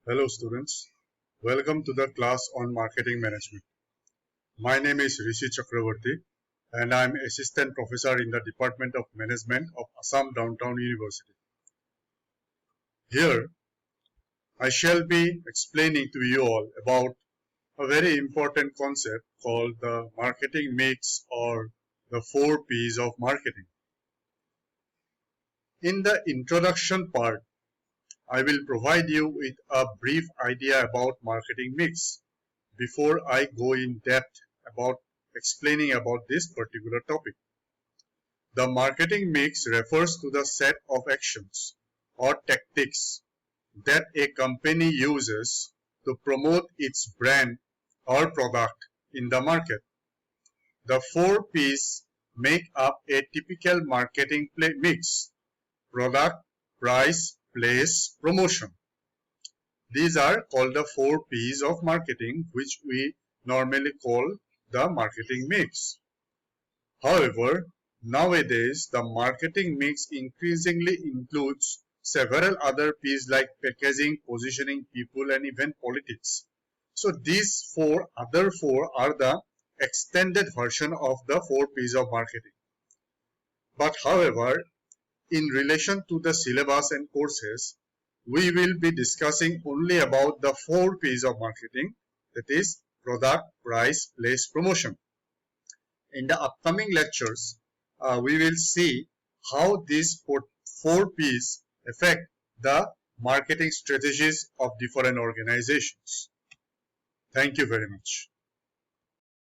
Hello students, welcome to the class on marketing management. My name is Rishi Chakravarti and I am assistant professor in the Department of Management of Assam Downtown University. Here I shall be explaining to you all about a very important concept called the marketing mix or the 4 P's of marketing. In the introduction part, I will provide you with a brief idea about marketing mix before I go in depth about explaining about this particular topic. The marketing mix refers to the set of actions or tactics that a company uses to promote its brand or product in the market. The 4 P's make up a typical marketing mix: product, price, place, promotion. These are called the 4 P's of marketing, which we normally call the marketing mix. However, nowadays the marketing mix increasingly includes several other P's like packaging, positioning, people, and even politics. So these other four are the extended version of the 4 P's of marketing. But however, in relation to the syllabus and courses, we will be discussing only about the 4 P's of marketing, that is product, price, place, promotion. In the upcoming lectures, we will see how these 4 P's affect the marketing strategies of different organizations. Thank you very much.